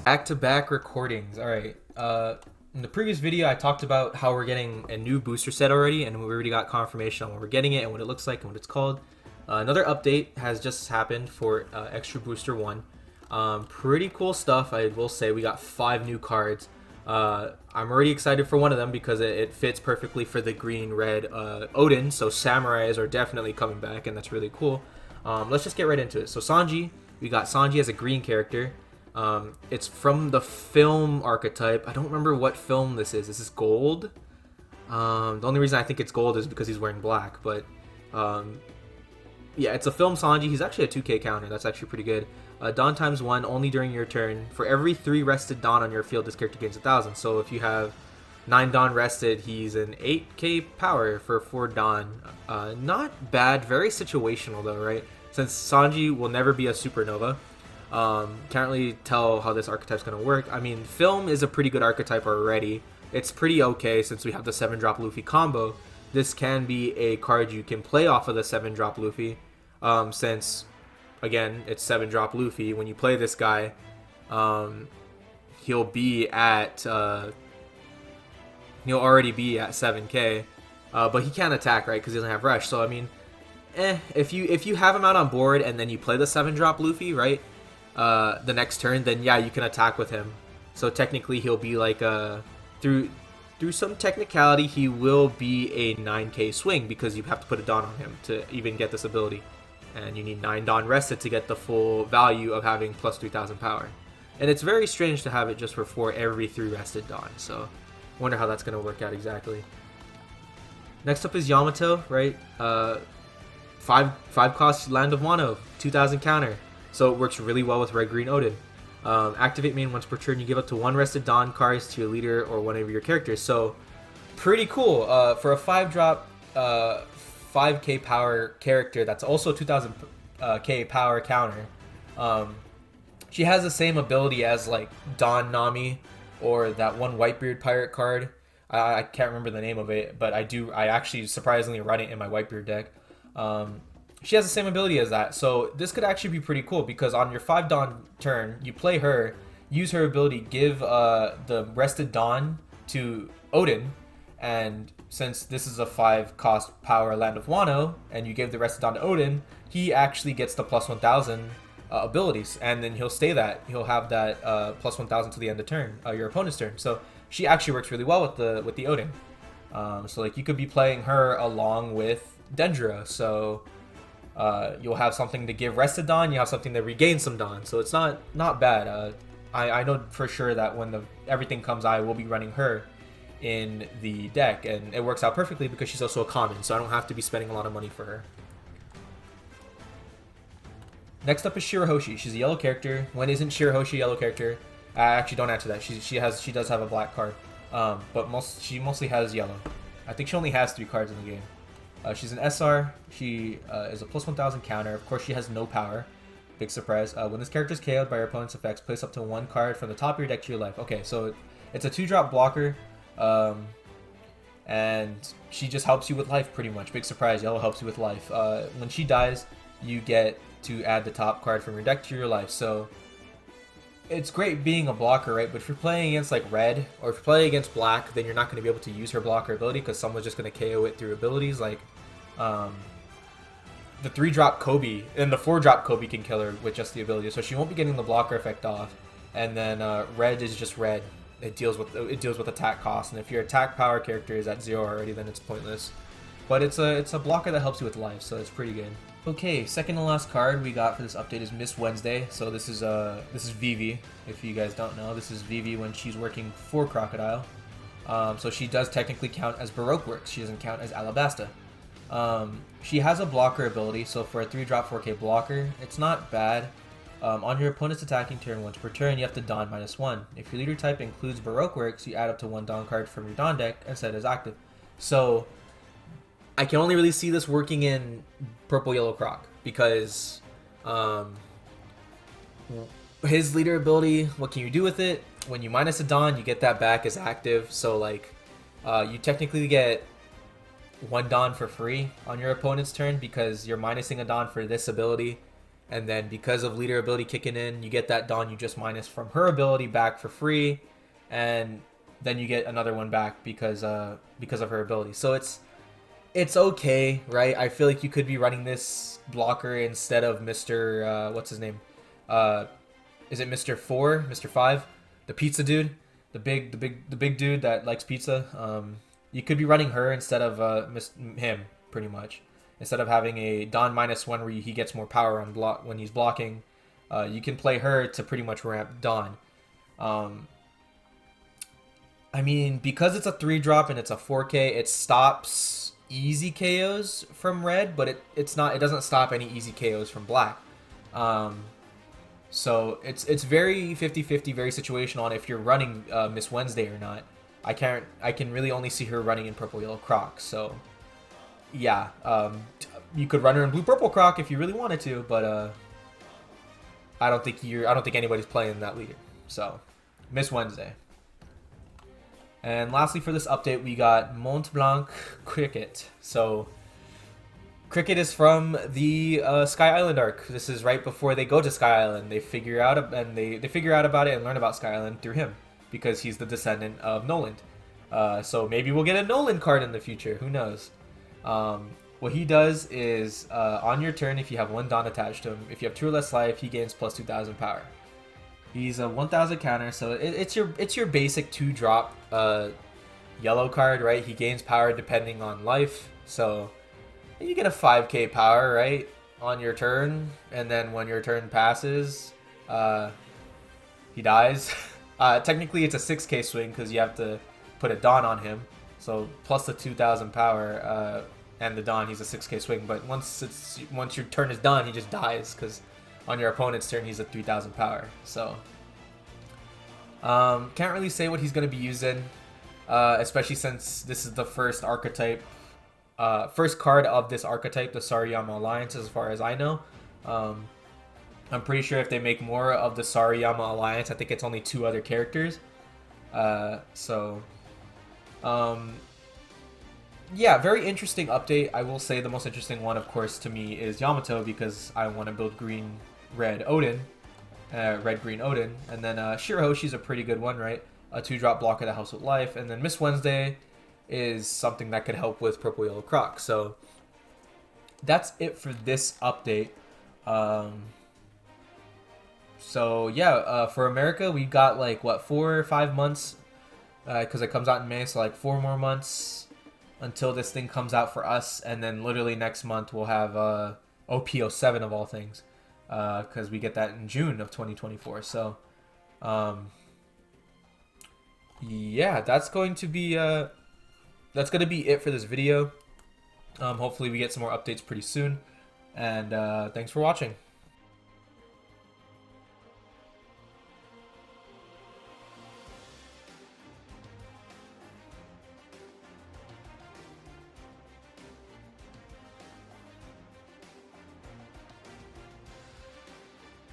Back-to-back recordings. All right. In the previous video, I talked about how we're getting a new booster set already, and we already got confirmation on when we're getting it and what it looks like and what it's called. Another update has just happened for Extra Booster 1. Pretty cool stuff, I will say. We got 5 new cards. I'm already excited for one of them because it fits perfectly for the green-red Oden, so Samurais are definitely coming back, and that's really cool. Let's just get right into it. So Sanji, we got Sanji as a green character. It's from the film archetype. I don't remember what film this is. This is gold. The only reason I think it's gold is because he's wearing black. But yeah, it's a film Sanji. He's actually a 2K counter. That's actually pretty good. Dawn times 1 only during your turn. For every 3 rested Dawn on your field, this character gains 1,000. So if you have 9 Dawn rested, he's an 8K power for 4 Dawn. Not bad. Very situational though, right? Since Sanji will never be a supernova. Can't really tell how this archetype's going to work. I mean, film is a pretty good archetype already. It's pretty okay since we have the 7-drop Luffy combo. This can be a card you can play off of the 7-drop Luffy. Since, again, it's 7-drop Luffy. When you play this guy, he'll be at... he'll already be at 7k. But he can't attack, right? Because he doesn't have Rush. So, I mean, if you have him out on board and then you play the 7-drop Luffy, right? The next turn, then yeah, you can attack with him. So technically he'll be like through some technicality he will be a 9k swing because you have to put a Dawn on him to even get this ability, and you need 9 Dawn rested to get the full value of having plus 3,000 power. And it's very strange to have it just for every 3 rested Dawn, so I wonder how that's going to work out exactly. Next up is Yamato, right? 5 cost Land of Wano, 2,000 counter. So it works really well with Red-Green Oden. Activate main once per turn. You give up to 1 rested Dawn cards to your leader or one of your characters. So pretty cool. For a 5-drop 5k power character that's also 2,000k power counter. She has the same ability as like Dawn Nami or that one Whitebeard pirate card. I can't remember the name of it, but I actually surprisingly run it in my Whitebeard deck. She has the same ability as that, so this could actually be pretty cool because on your 5 Dawn turn, you play her, use her ability, give the rested Dawn to Oden, and since this is a 5 cost power Land of Wano, and you give the rested Dawn to Oden, he actually gets the plus 1,000 abilities, and then he'll stay that. He'll have that plus 1,000 to the end of turn, your opponent's turn. So she actually works really well with the Oden. So like you could be playing her along with Dendra, so you'll have something to give rested Dawn, you have something to regain some Dawn, so it's not bad. I know for sure that when everything comes, I will be running her in the deck, and it works out perfectly because she's also a common, so I don't have to be spending a lot of money for her. Next up is Shirahoshi. She's a yellow character. When isn't Shirahoshi a yellow character? I actually don't answer that. She does have a black card, but she mostly has yellow. I think she only has 3 cards in the game. She's an SR. She is a plus 1,000 counter. Of course, she has no power. Big surprise. When this character is KO'd by your opponent's effects, place up to 1 card from the top of your deck to your life. Okay, so it's a 2-drop blocker, and she just helps you with life pretty much. Big surprise, yellow helps you with life. When she dies, you get to add the top card from your deck to your life. So it's great being a blocker, right? But if you're playing against like red, or if you're playing against black, then you're not going to be able to use her blocker ability because someone's just going to KO it through abilities like the 3-drop Kobe and the 4-drop Kobe can kill her with just the ability, so she won't be getting the blocker effect off. And then red is just red. It deals with attack cost, and if your attack power character is at 0 already, then it's pointless. But it's a blocker that helps you with life, so it's pretty good. Okay, second to last card we got for this update is Miss Wednesday. So this is Vivi. If you guys don't know, this is Vivi when she's working for Crocodile. So she does technically count as Baroque Works. She doesn't count as Alabasta. She has a blocker ability, so for a 3-drop 4k blocker, it's not bad. On your opponent's attacking turn once per turn, you have to Dawn -1. If your leader type includes Baroque Works, you add up to 1 Dawn card from your Dawn deck and set it as active. So I can only really see this working in Purple Yellow Croc because his leader ability, what can you do with it? When you minus a Dawn, you get that back as active, so like you technically get 1 Dawn for free on your opponent's turn because you're minusing a Dawn for this ability, And then because of leader ability kicking in, you get that Dawn you just minus from her ability back for free, and then you get another one back because of her ability. So it's okay, right? I feel like you could be running this blocker instead of Mr. What's his name? Is it Mr. 4, Mr. 5, the pizza dude, the big dude that likes pizza? You could be running her instead of him, pretty much. Instead of having a Dawn -1 where he gets more power on block when he's blocking, you can play her to pretty much ramp Dawn. I mean, because it's a 3-drop and it's a 4K, it stops easy KOs from red, but it doesn't stop any easy KOs from black. So it's very 50-50, very situational on if you're running Miss Wednesday or not. I can really only see her running in purple yellow croc. So yeah, you could run her in blue purple croc if you really wanted to, but I don't think anybody's playing that leader. So Miss Wednesday. And lastly for this update, we got Mont Blanc Cricket. So Cricket is from the Sky Island arc. This is right before they go to Sky Island. They figure out they figure out about it and learn about Sky Island through him because he's the descendant of Noland. So maybe we'll get a Noland card in the future. Who knows? What he does is on your turn, if you have 1 Dawn attached to him, if you have 2 or less life, he gains plus 2,000 power. He's a 1,000 counter, so it's your basic 2-drop yellow card, right? He gains power depending on life, so you get a 5k power, right, on your turn, and then when your turn passes, he dies. Technically, it's a 6k swing because you have to put a Dawn on him, so plus the 2,000 power and the Dawn, he's a 6k swing. But once your turn is done, he just dies because on your opponent's turn, he's a 3,000 power. So, can't really say what he's going to be using, especially since this is the first archetype, first card of this archetype, the Sariyama Alliance, as far as I know. I'm pretty sure if they make more of the Sariyama Alliance, I think it's only 2 other characters. Yeah, very interesting update. I will say the most interesting one, of course, to me is Yamato because I want to build green-red Oden, red-green Oden, and then Shiraho, she's a pretty good one, right? A 2-drop blocker that helps with life, and then Miss Wednesday is something that could help with purple yellow croc. So that's it for this update. So yeah, for America, we got like what, 4 or 5 months, because it comes out in May, so like 4 more months until this thing comes out for us, and then literally next month we'll have OP-07 of all things, because we get that in June of 2024. So yeah, that's going to be it for this video. Hopefully we get some more updates pretty soon, and thanks for watching.